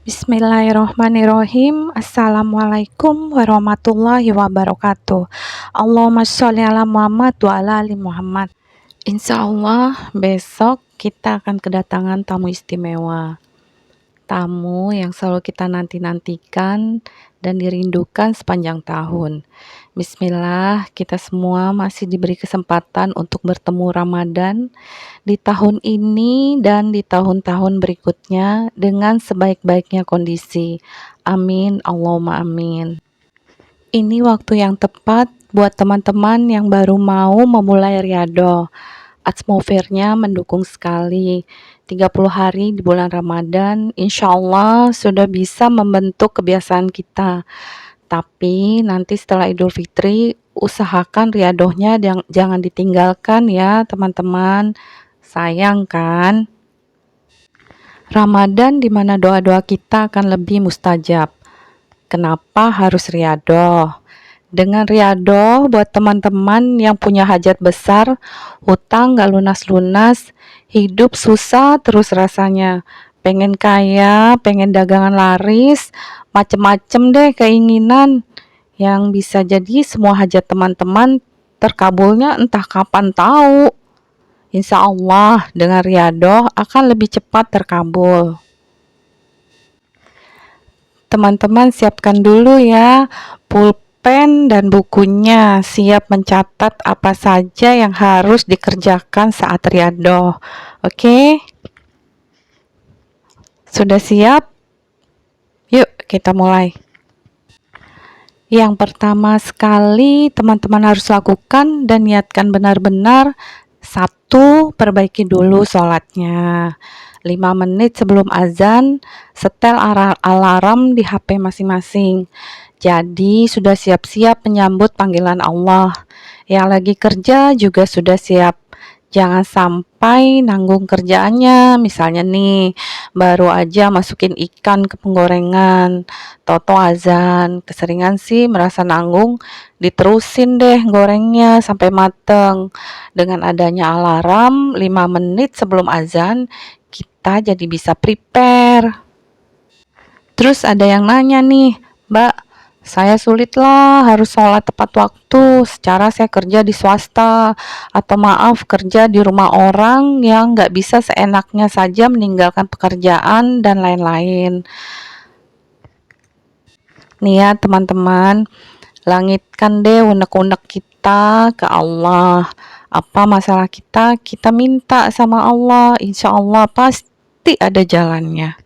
Bismillahirrahmanirrahim. Assalamualaikum warahmatullahi wabarakatuh. Allahumma sholli ala Muhammad wa ala ali Muhammad. Insya Allah besok kita akan kedatangan tamu istimewa. Tamu yang selalu kita nanti-nantikan dan dirindukan sepanjang tahun. Bismillah, kita semua masih diberi kesempatan untuk bertemu Ramadan di tahun ini dan di tahun-tahun berikutnya dengan sebaik-baiknya kondisi. Amin, Allahumma amin. Ini waktu yang tepat buat teman-teman yang baru mau memulai riyadhah. Atmosfernya mendukung sekali. 30 hari di bulan Ramadan, insya Allah sudah bisa membentuk kebiasaan kita. Tapi nanti setelah Idul Fitri, usahakan riyadhahnya jangan ditinggalkan ya teman-teman. Sayang kan? Ramadan di mana doa-doa kita akan lebih mustajab. Kenapa harus riyadhah? Dengan riyadhah buat teman-teman yang punya hajat besar, hutang gak lunas-lunas, hidup susah terus rasanya. Pengen kaya, pengen dagangan laris, macem-macem deh keinginan. Yang bisa jadi semua hajat teman-teman terkabulnya entah kapan tahu. Insya Allah dengan riyadhah akan lebih cepat terkabul. Teman-teman siapkan dulu ya pulpen dan bukunya, siap mencatat apa saja yang harus dikerjakan saat riyadhah. Oke? Sudah siap? Yuk kita mulai. Yang pertama sekali teman-teman harus lakukan dan niatkan benar-benar. 1. Perbaiki dulu sholatnya. 5 menit sebelum azan, setel alarm di HP masing-masing. Jadi sudah siap-siap menyambut panggilan Allah. Yang lagi kerja juga sudah siap. Jangan sampai nanggung kerjaannya. Misalnya nih, baru aja masukin ikan ke penggorengan, toto azan. Keseringan sih merasa nanggung, diterusin deh gorengnya sampai mateng. Dengan adanya alarm 5 menit sebelum azan, kita jadi bisa prepare. Terus ada yang nanya nih, Mbak, saya sulit lah harus sholat tepat waktu, secara saya kerja di swasta, atau maaf kerja di rumah orang yang gak bisa seenaknya saja meninggalkan pekerjaan dan lain-lain. Nih ya teman-teman, langitkan deh unek-unek kita ke Allah. Apa masalah kita minta sama Allah, insya Allah pasti ada jalannya.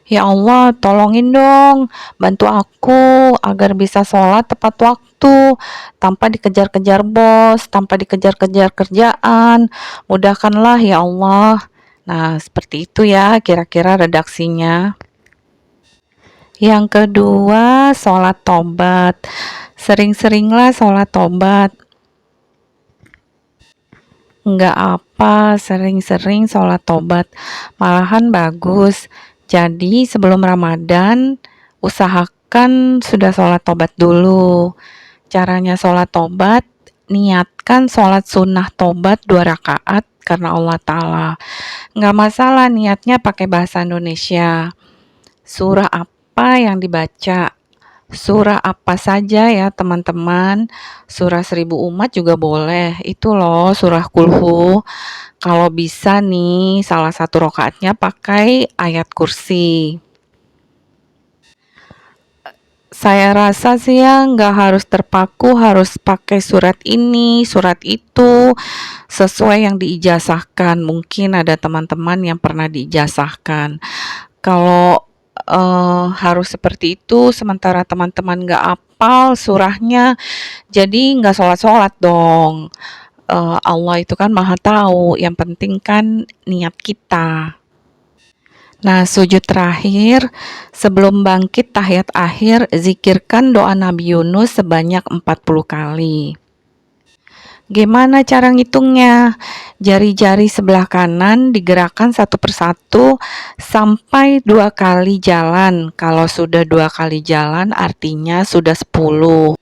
Ya Allah, tolongin dong, bantu aku agar bisa sholat tepat waktu, tanpa dikejar-kejar bos, tanpa dikejar-kejar kerjaan. Mudahkanlah ya Allah. Nah, seperti itu ya kira-kira redaksinya. Yang kedua, sholat tobat. Sering-seringlah sholat tobat. Enggak apa, sering-sering sholat tobat. Malahan bagus. Jadi sebelum Ramadan, usahakan sudah sholat tobat dulu. Caranya sholat tobat, niatkan sholat sunnah tobat 2 rakaat karena Allah Ta'ala. Nggak masalah niatnya pakai bahasa Indonesia. Surah apa yang dibaca? Surah apa saja ya teman-teman. Surah 1000 umat juga boleh. Itu loh surah kulhu. Kalau bisa nih salah satu rakaatnya pakai ayat kursi. Saya rasa sih ya nggak harus terpaku harus pakai surat ini, surat itu, sesuai yang diijazahkan. Mungkin ada teman-teman yang pernah diijazahkan. Kalau harus seperti itu, sementara teman-teman nggak hafal surahnya, jadi nggak sholat-sholat dong. Allah itu kan maha tahu, yang penting kan niat kita. Nah, sujud terakhir, sebelum bangkit tahiyat akhir, zikirkan doa Nabi Yunus sebanyak 40 kali. Gimana cara ngitungnya? Jari-jari sebelah kanan digerakkan satu persatu sampai 2 kali jalan. Kalau sudah 2 kali jalan artinya sudah 10.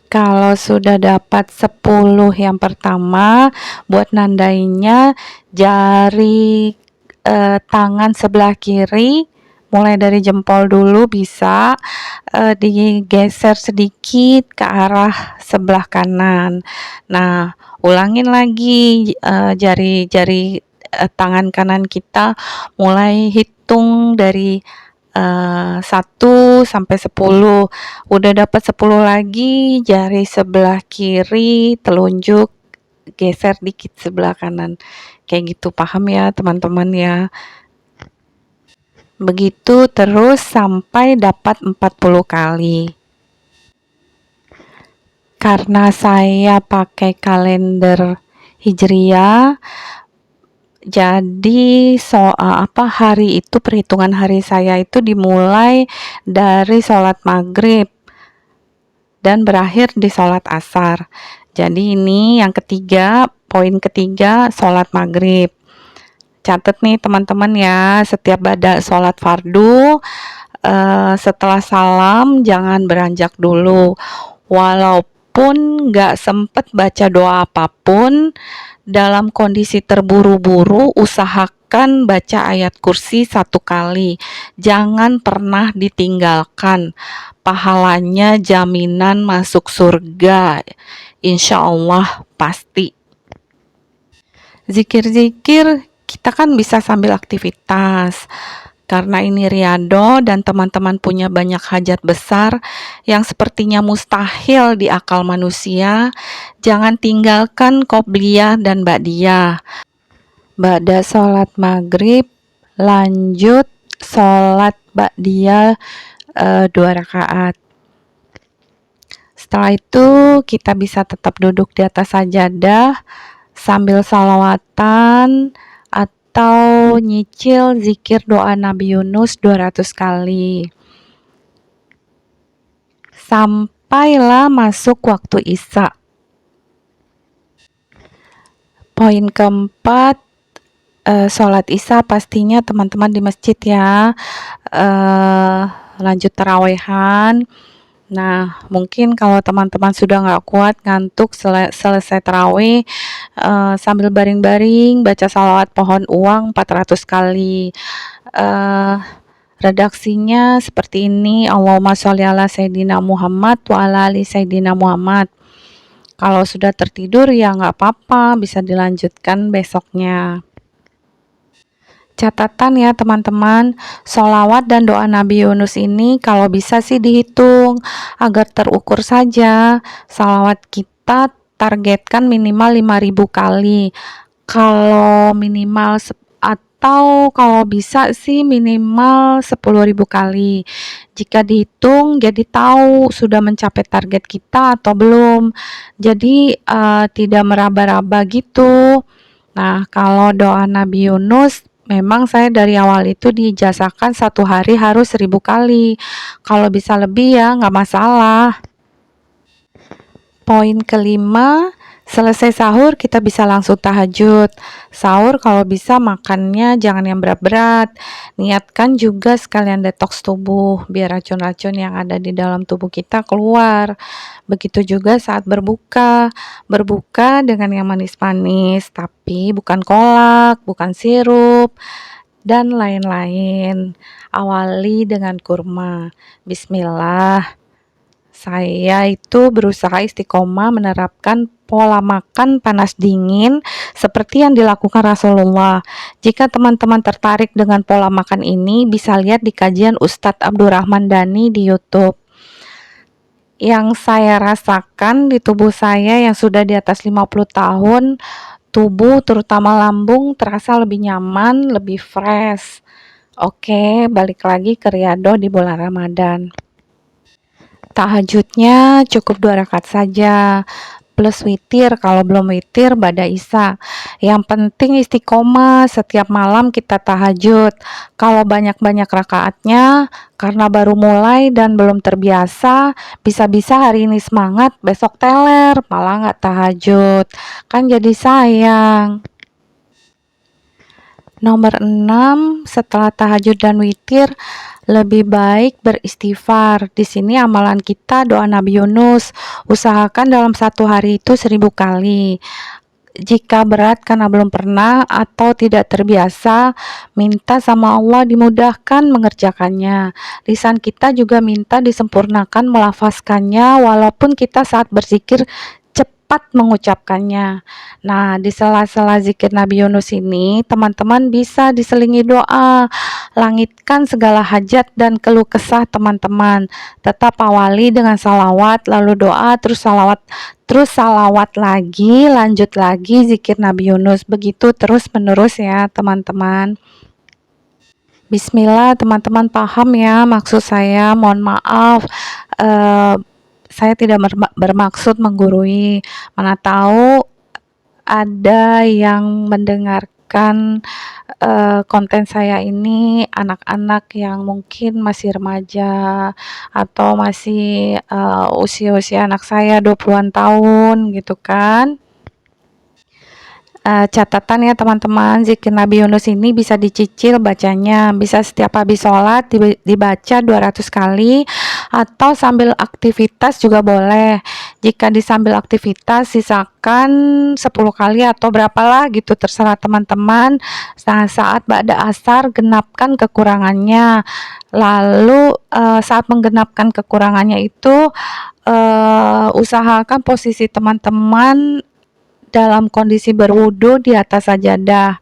Kalau sudah dapat 10 yang pertama, buat nandainya jari tangan sebelah kiri, mulai dari jempol dulu bisa, digeser sedikit ke arah sebelah kanan. Nah, ulangin lagi, jari-jari tangan kanan kita, mulai hitung dari 1 sampai 10. Udah dapat 10 lagi, jari sebelah kiri telunjuk geser dikit sebelah kanan. Kayak gitu, paham ya teman-teman ya? Begitu terus sampai dapat 40 kali. Karena saya pakai kalender Hijriah, jadi hari itu, perhitungan hari saya itu dimulai dari sholat maghrib dan berakhir di sholat asar. Jadi ini yang ketiga, poin ketiga, sholat maghrib. Catat nih teman-teman ya, setiap bada sholat fardu, setelah salam jangan beranjak dulu. Walaupun nggak sempet baca doa apapun, dalam kondisi terburu-buru usahakan baca ayat kursi 1 kali. Jangan pernah ditinggalkan. Pahalanya jaminan masuk surga. Insya Allah pasti. Zikir-zikir kita kan bisa sambil aktivitas. Karena ini riyadhah dan teman-teman punya banyak hajat besar yang sepertinya mustahil di akal manusia, jangan tinggalkan qobliyah dan ba'diyah. Ba'da sholat maghrib, lanjut sholat ba'diyah 2 rakaat. Setelah itu kita bisa tetap duduk di atas sajadah sambil salawatan atau nyicil zikir doa Nabi Yunus 200 kali. Sampailah masuk waktu Isya. Poin keempat, sholat Isya pastinya teman-teman di masjid ya. Lanjut tarawehan. Nah, mungkin kalau teman-teman sudah nggak kuat, ngantuk, selesai tarawih, sambil baring-baring baca salawat pohon uang 400 kali. Redaksinya seperti ini, Allahumma sholli ala Sayyidina Muhammad wa ala ali Sayyidina Muhammad. Kalau sudah tertidur ya nggak apa-apa, bisa dilanjutkan besoknya. Catatan ya teman-teman, sholawat dan doa Nabi Yunus ini kalau bisa sih dihitung agar terukur saja. Sholawat kita targetkan minimal 5.000 kali. Kalau minimal atau kalau bisa sih minimal 10.000 kali. Jika dihitung jadi tahu sudah mencapai target kita atau belum. Jadi tidak meraba-raba gitu. Nah, kalau doa Nabi Yunus memang saya dari awal itu diijazahkan 1 hari harus 1000 kali. Kalau bisa lebih ya nggak masalah. Poin kelima, selesai sahur kita bisa langsung tahajud. Sahur kalau bisa makannya jangan yang berat-berat. Niatkan juga sekalian detoks tubuh biar racun-racun yang ada di dalam tubuh kita keluar. Begitu juga saat berbuka. Berbuka dengan yang manis-manis, tapi bukan kolak, bukan sirup, dan lain-lain. Awali dengan kurma. Bismillah. Saya itu berusaha istiqomah menerapkan pola makan panas dingin seperti yang dilakukan Rasulullah. Jika teman-teman tertarik dengan pola makan ini, bisa lihat di kajian Ustadz Abdurrahman Dhani di YouTube. Yang saya rasakan di tubuh saya yang sudah di atas 50 tahun, tubuh terutama lambung terasa lebih nyaman, lebih fresh. Oke, balik lagi ke riyadhah di bulan Ramadan. Tahajudnya cukup 2 rakaat saja, plus witir. Kalau belum witir, bada isya. Yang penting istiqomah, setiap malam kita tahajud. Kalau banyak-banyak rakaatnya, karena baru mulai dan belum terbiasa, bisa-bisa hari ini semangat, besok teler, malah nggak tahajud. Kan jadi sayang. Nomor 6, setelah tahajud dan witir, lebih baik beristighfar. Di sini amalan kita doa Nabi Yunus. Usahakan dalam 1 hari itu 1000 kali. Jika berat karena belum pernah atau tidak terbiasa, minta sama Allah dimudahkan mengerjakannya. Lisan kita juga minta disempurnakan melafazkannya walaupun kita saat berzikir cepat mengucapkannya. Nah, di sela-sela zikir Nabi Yunus ini, teman-teman bisa diselingi doa. Langitkan segala hajat dan keluh kesah teman-teman. Tetap awali dengan salawat, lalu doa, terus salawat lagi, lanjut lagi zikir Nabi Yunus. Begitu terus menerus ya teman-teman. Bismillah, teman-teman paham ya maksud saya. Mohon maaf, saya tidak bermaksud menggurui. Mana tahu ada yang mendengarkan konten saya ini anak-anak yang mungkin masih remaja atau masih usia-usia anak saya 20-an tahun gitu kan. Catatan ya teman-teman, zikir Nabi Yunus ini bisa dicicil bacanya, bisa setiap habis sholat dibaca 200 kali atau sambil aktivitas juga boleh. Jika di sambil aktivitas sisakan 10 kali atau berapalah gitu, terserah teman-teman. Nah, saat ba'da asar genapkan kekurangannya. Lalu saat menggenapkan kekurangannya itu usahakan posisi teman-teman dalam kondisi berwudu di atas sajadah,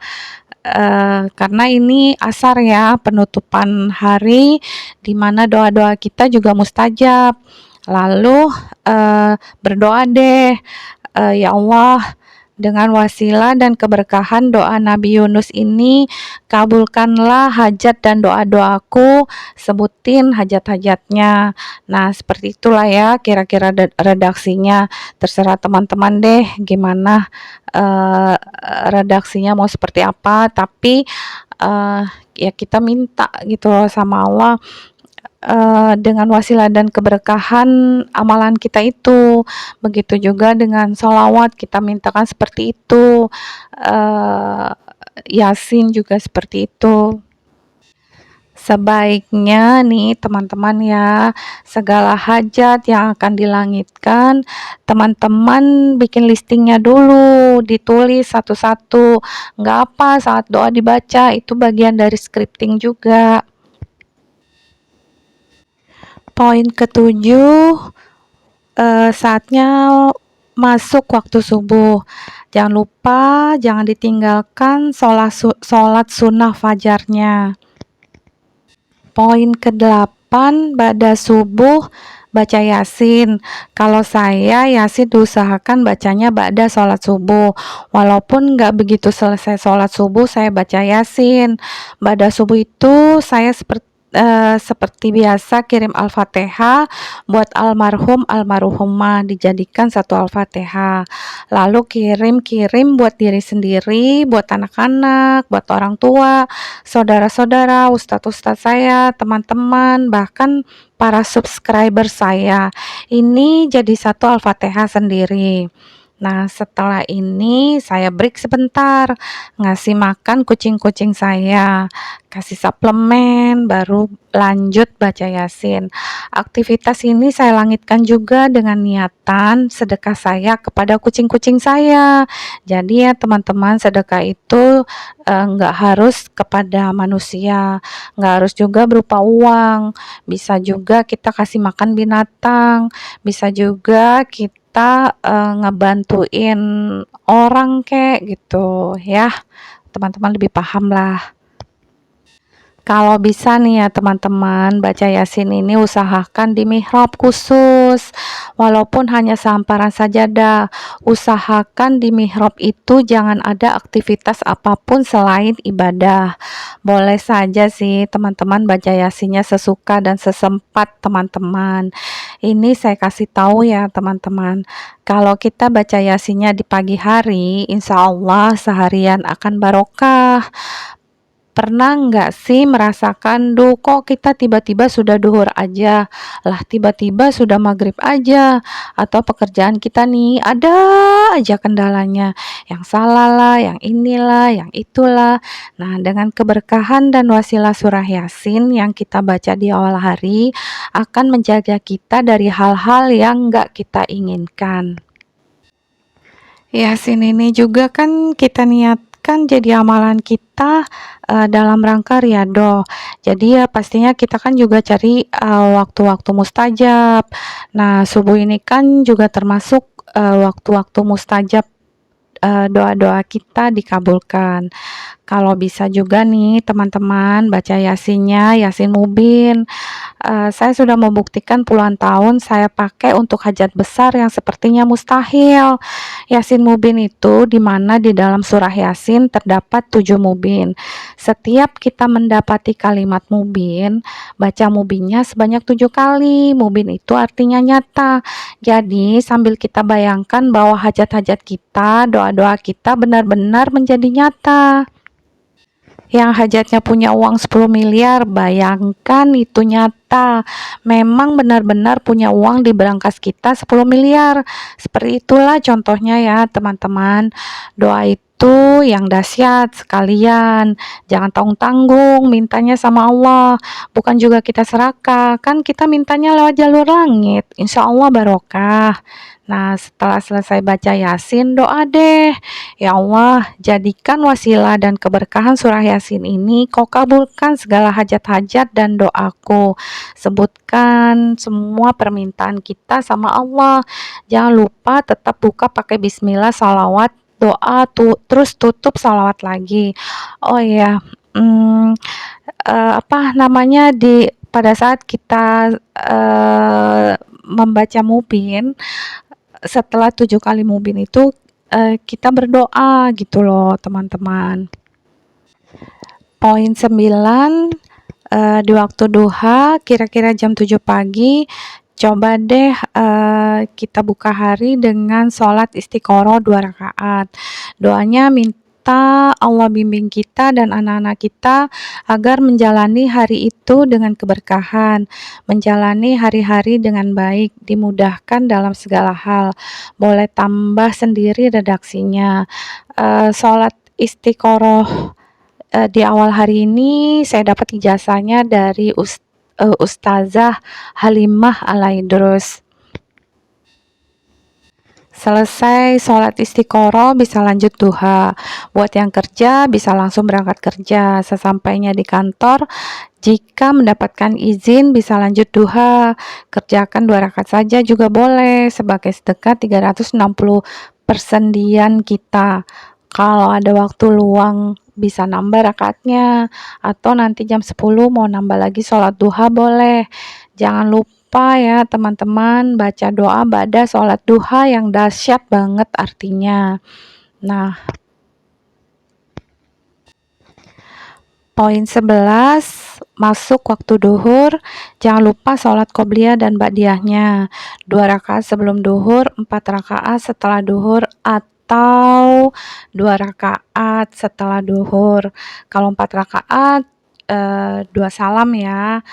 karena ini asar ya, penutupan hari di mana doa-doa kita juga mustajab. Lalu berdoa deh, ya Allah, dengan wasilah dan keberkahan doa Nabi Yunus ini, kabulkanlah hajat dan doa-doaku, sebutin hajat-hajatnya. Nah, seperti itulah ya kira-kira redaksinya. Terserah teman-teman deh gimana redaksinya mau seperti apa, tapi ya kita minta gitu loh sama Allah dengan wasilah dan keberkahan amalan kita itu. Begitu juga dengan sholawat kita mintakan seperti itu, Yasin juga seperti itu. Sebaiknya nih teman-teman ya, segala hajat yang akan dilangitkan, teman-teman bikin listingnya dulu, ditulis satu-satu. Nggak apa saat doa dibaca, itu bagian dari scripting juga. Poin ketujuh, saatnya masuk waktu subuh. Jangan lupa, jangan ditinggalkan sholat sunnah fajarnya. Poin ke-8, ba'da subuh baca Yasin. Kalau saya Yasin diusahakan bacanya ba'da sholat subuh. Walaupun nggak begitu selesai sholat subuh saya baca Yasin. Ba'da subuh itu saya seperti biasa kirim Al-Fatihah buat almarhum almarhumah, dijadikan satu Al-Fatihah. Lalu kirim buat diri sendiri, buat anak-anak, buat orang tua, saudara-saudara, ustadz-ustadz saya, teman-teman, bahkan para subscriber saya. Ini jadi satu Al-Fatihah sendiri. Nah, setelah ini saya break sebentar, ngasih makan kucing-kucing saya, kasih suplemen, baru lanjut baca Yasin. Aktivitas ini saya langitkan juga dengan niatan sedekah saya kepada kucing-kucing saya. Jadi ya teman-teman, sedekah itu nggak harus kepada manusia, nggak harus juga berupa uang, bisa juga kita kasih makan binatang, bisa juga kita ngebantuin orang kayak gitu ya, teman-teman lebih paham lah. Kalau bisa nih ya teman-teman, baca Yasin ini usahakan di mihrab khusus, walaupun hanya sehamparan sajadah. Usahakan di mihrab itu jangan ada aktivitas apapun selain ibadah. Boleh saja sih teman-teman baca Yasinnya sesuka dan sesempat teman-teman. Ini saya kasih tahu ya teman-teman, kalau kita baca Yasinnya di pagi hari, insya Allah seharian akan barokah. Pernah nggak sih merasakan, duh kok kita tiba-tiba sudah duhur aja, lah tiba-tiba sudah maghrib aja, atau pekerjaan kita nih ada aja kendalanya, yang salah lah, yang inilah, yang itulah. Nah, dengan keberkahan dan wasilah surah Yasin yang kita baca di awal hari, akan menjaga kita dari hal-hal yang nggak kita inginkan. Yasin ini juga kan kita niatkan jadi amalan kita, dalam rangka riyadhah. Jadi ya pastinya kita kan juga cari, waktu-waktu mustajab. Nah, subuh ini kan juga termasuk, waktu-waktu mustajab, doa-doa kita dikabulkan. Kalau bisa juga nih teman-teman baca Yasinnya, Yasin Mubin. Saya sudah membuktikan puluhan tahun saya pakai untuk hajat besar yang sepertinya mustahil. Yasin Mubin itu di mana di dalam surah Yasin terdapat 7 mubin. Setiap kita mendapati kalimat mubin, baca mubinnya sebanyak 7 kali. Mubin itu artinya nyata. Jadi sambil kita bayangkan bahwa hajat-hajat kita, doa-doa kita benar-benar menjadi nyata. Yang hajatnya punya uang 10 miliar, bayangkan itu nyata. Memang benar-benar punya uang di berangkas kita 10 miliar. Seperti itulah contohnya ya teman-teman. Doa itu yang dahsyat sekalian. Jangan tanggung-tanggung, mintanya sama Allah. Bukan juga kita serakah, kan kita mintanya lewat jalur langit. Insya Allah barokah. Nah, setelah selesai baca Yasin, doa deh. Ya Allah, jadikan wasilah dan keberkahan surah Yasin ini Kau kabulkan segala hajat-hajat dan doaku. Sebutkan semua permintaan kita sama Allah. Jangan lupa tetap buka pakai bismillah, salawat, doa, terus tutup salawat lagi. Oh ya, apa namanya, pada saat kita membaca mubin, setelah 7 kali mubin itu kita berdoa gitu loh teman-teman. Poin 9, di waktu duha kira-kira jam 7 pagi coba deh kita buka hari dengan sholat istiqoroh 2 rakaat. Doanya minta Allah bimbing kita dan anak-anak kita agar menjalani hari itu dengan keberkahan, menjalani hari-hari dengan baik, dimudahkan dalam segala hal. Boleh tambah sendiri redaksinya. Sholat istiqoroh di awal hari ini saya dapat ijazahnya dari Ustazah Halimah Alaidrus. Selesai sholat istiqoroh bisa lanjut duha. Buat yang kerja bisa langsung berangkat kerja. Sesampainya di kantor, jika mendapatkan izin bisa lanjut duha. Kerjakan 2 rakaat saja juga boleh sebagai sedekah 360 persendian kita. Kalau ada waktu luang bisa nambah rakaatnya, atau nanti jam 10 mau nambah lagi sholat duha boleh. Jangan lupa ya teman-teman baca doa ba'da sholat duha yang dahsyat banget artinya. Nah, poin 11, masuk waktu duhur, jangan lupa sholat qobliyah dan ba'diyahnya. 2 rakaat sebelum duhur, 4 rakaat setelah duhur, atau 2 rakaat setelah duhur. Kalau 4 rakaat, 2 salam ya.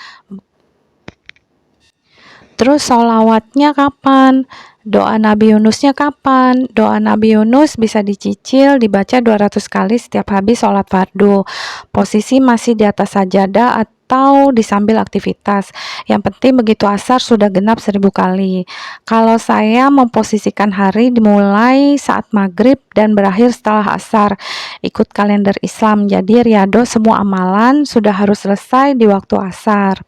Terus sholawatnya kapan? Doa Nabi Yunusnya kapan? Doa Nabi Yunus bisa dicicil dibaca 200 kali setiap habis sholat fardu. Posisi masih di atas sajadah atau disambil aktivitas. Yang penting begitu asar sudah genap 1000 kali. Kalau saya memposisikan hari dimulai saat maghrib dan berakhir setelah asar. Ikut kalender Islam. Jadi riyadhah semua amalan sudah harus selesai di waktu asar.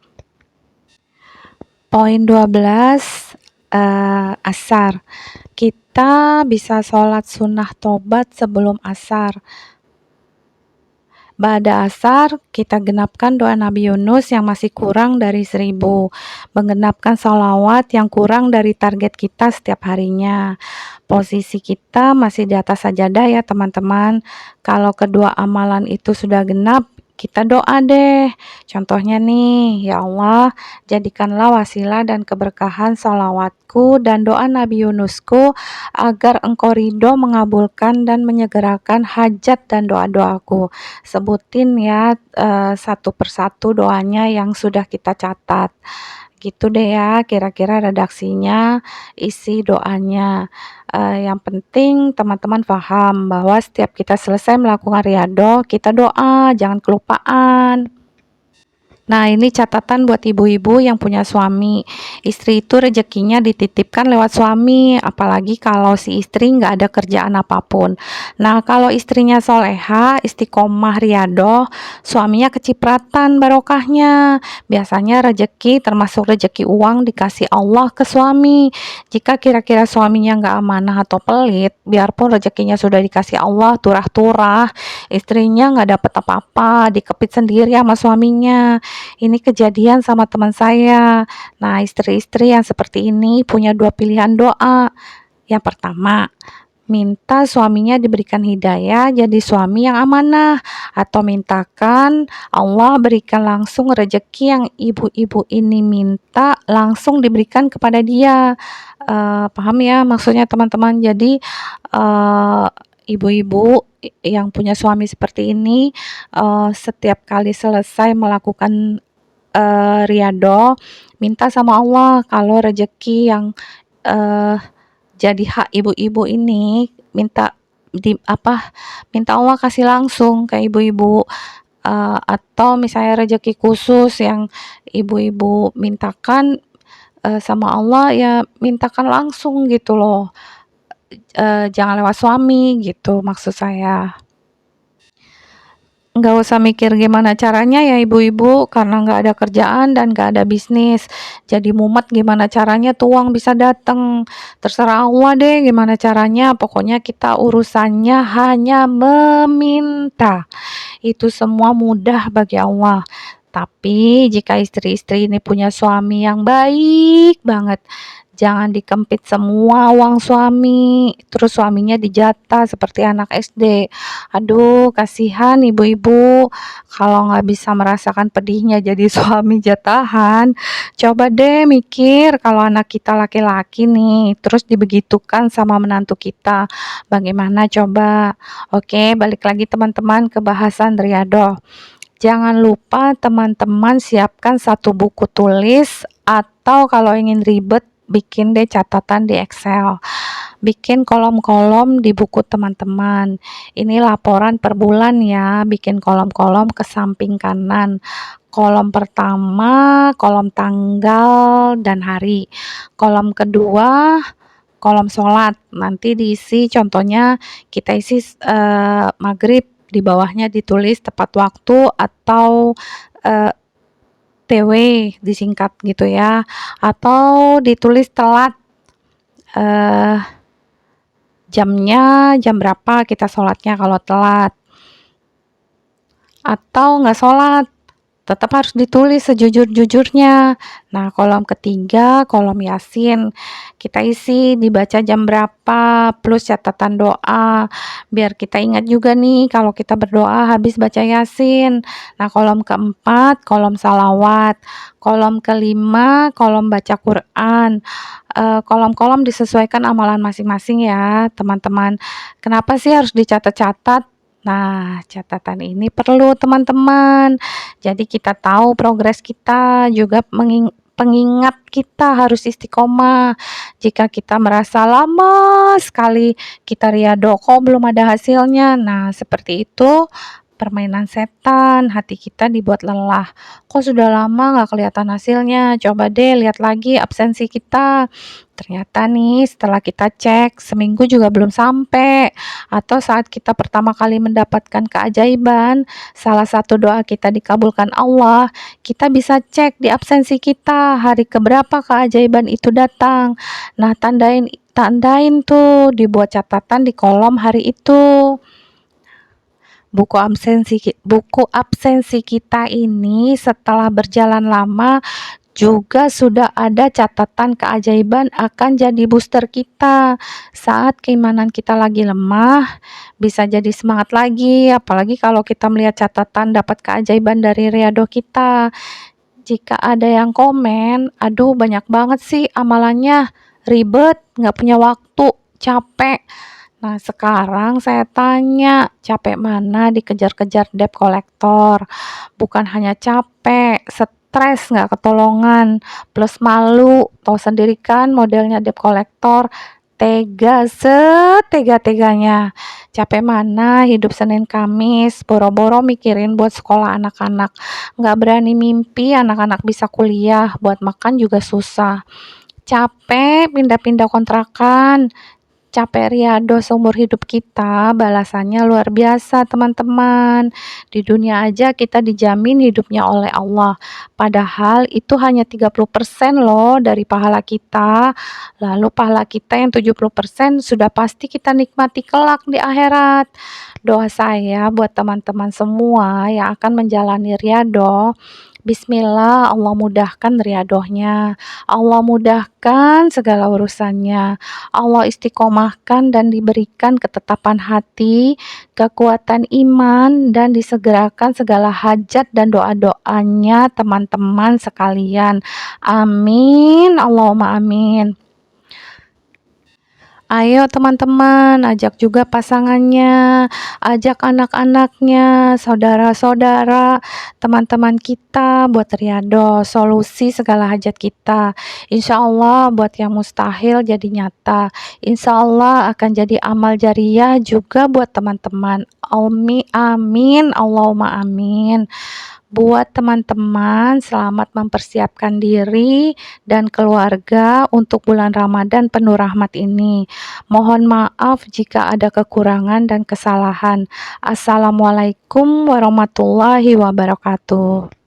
Poin 12, asar. Kita bisa sholat sunnah tobat sebelum asar. Ba'da asar, kita genapkan doa Nabi Yunus yang masih kurang dari 1000. Menggenapkan sholawat yang kurang dari target kita setiap harinya. Posisi kita masih di atas sajadah ya teman-teman. Kalau kedua amalan itu sudah genap, kita doa deh. Contohnya nih, ya Allah, jadikanlah wasilah dan keberkahan sholawatku dan doa Nabi Yunusku agar Engkau ridho mengabulkan dan menyegerakan hajat dan doa-doaku. Sebutin ya satu persatu doanya yang sudah kita catat. Gitu deh ya kira-kira redaksinya, isi doanya. Yang penting teman-teman paham bahwa setiap kita selesai melakukan riyadhah, kita doa, jangan kelupaan. Nah, ini catatan buat ibu-ibu yang punya suami. Istri itu rezekinya dititipkan lewat suami, apalagi kalau si istri nggak ada kerjaan apapun. Nah, kalau istrinya soleha, istiqomah, riadoh, suaminya kecipratan barokahnya. Biasanya rezeki, termasuk rezeki uang, dikasih Allah ke suami. Jika kira-kira suaminya nggak amanah atau pelit, biarpun rezekinya sudah dikasih Allah, turah-turah, istrinya nggak dapat apa-apa, dikepit sendiri sama suaminya. Ini kejadian sama teman saya. Nah, istri-istri yang seperti ini punya dua pilihan doa. Yang pertama, minta suaminya diberikan hidayah jadi suami yang amanah, atau mintakan Allah berikan langsung rezeki yang ibu-ibu ini minta langsung diberikan kepada dia. Paham ya maksudnya teman-teman? Jadi ibu-ibu yang punya suami seperti ini, setiap kali selesai melakukan riyadhah, minta sama Allah kalau rezeki yang uh, jadi hak ibu-ibu ini minta Allah kasih langsung ke ibu-ibu, atau misalnya rezeki khusus yang ibu-ibu mintakan sama Allah, ya mintakan langsung gitu loh, jangan lewat suami gitu maksud saya. Nggak usah mikir gimana caranya ya ibu-ibu, karena nggak ada kerjaan dan nggak ada bisnis. Jadi mumet gimana caranya tuh uang bisa datang. Terserah Allah deh gimana caranya, pokoknya kita urusannya hanya meminta. Itu semua mudah bagi Allah. Tapi jika istri-istri ini punya suami yang baik banget, jangan dikempit semua uang suami, terus suaminya dijatah seperti anak SD. Aduh, kasihan ibu-ibu kalau nggak bisa merasakan pedihnya jadi suami jatahan. Coba deh mikir kalau anak kita laki-laki nih, terus dibegitukan sama menantu kita. Bagaimana coba? Oke, balik lagi teman-teman ke bahasan Riyadhah. Jangan lupa teman-teman siapkan satu buku tulis, atau kalau ingin ribet bikin deh catatan di Excel. Bikin kolom-kolom di buku teman-teman. Ini laporan per bulan ya, bikin kolom-kolom ke samping kanan. Kolom pertama, kolom tanggal dan hari. Kolom kedua, kolom sholat. Nanti diisi, contohnya kita isi maghrib, di bawahnya ditulis tepat waktu atau TW disingkat gitu ya, atau ditulis telat, jamnya jam berapa kita sholatnya kalau telat, atau nggak sholat tetap harus ditulis sejujur-jujurnya. Nah, kolom ketiga, kolom Yasin. Kita isi dibaca jam berapa, plus catatan doa. Biar kita ingat juga nih kalau kita berdoa habis baca Yasin. Nah, kolom keempat, kolom salawat. Kolom kelima, kolom baca Quran. Kolom-kolom disesuaikan amalan masing-masing ya, teman-teman. Kenapa sih harus dicatat-catat? Nah, catatan ini perlu teman-teman. Jadi kita tahu progres kita, juga pengingat kita harus istiqomah. Jika kita merasa lama sekali kita riyadhah kok belum ada hasilnya. Nah, seperti itu permainan setan, hati kita dibuat lelah. Kok sudah lama nggak kelihatan hasilnya? Coba deh lihat lagi absensi kita. Ternyata nih setelah kita cek seminggu juga belum sampai, atau saat kita pertama kali mendapatkan keajaiban, salah satu doa kita dikabulkan Allah, kita bisa cek di absensi kita hari keberapa keajaiban itu datang. Nah, tandain tuh, dibuat catatan di kolom hari itu. Buku absensi kita ini setelah berjalan lama juga sudah ada catatan keajaiban akan jadi booster kita. Saat keimanan kita lagi lemah, bisa jadi semangat lagi, apalagi kalau kita melihat catatan dapat keajaiban dari riyadhah kita. Jika ada yang komen, aduh banyak banget sih amalannya, ribet, nggak punya waktu, capek. Nah, sekarang saya tanya, capek mana dikejar-kejar debt collector? Bukan hanya capek, stres nggak ketolongan, plus malu, tahu sendiri kan modelnya debt collector, Tega setega-teganya. Capek mana hidup Senin Kamis, boro-boro mikirin buat sekolah anak-anak. Nggak berani mimpi anak-anak bisa kuliah, buat makan juga susah. Capek pindah-pindah kontrakan, capek riado seumur hidup kita, balasannya luar biasa teman-teman. Di dunia aja kita dijamin hidupnya oleh Allah. Padahal itu hanya 30% loh dari pahala kita. Lalu pahala kita yang 70% sudah pasti kita nikmati kelak di akhirat. Doa saya buat teman-teman semua yang akan menjalani riado, Bismillah, Allah mudahkan riadohnya. Allah mudahkan segala urusannya. Allah istiqomahkan dan diberikan ketetapan hati, kekuatan iman, dan disegerakan segala hajat dan doa-doanya teman-teman sekalian. Amin. Allahumma amin. Ayo teman-teman, ajak juga pasangannya, ajak anak-anaknya, saudara-saudara, teman-teman kita buat riado, solusi segala hajat kita. Insya Allah buat yang mustahil jadi nyata. Insya Allah akan jadi amal jariah juga buat teman-teman. Amin, Allahumma amin. Buat teman-teman, selamat mempersiapkan diri dan keluarga untuk bulan Ramadan penuh rahmat ini. Mohon maaf jika ada kekurangan dan kesalahan. Assalamualaikum warahmatullahi wabarakatuh.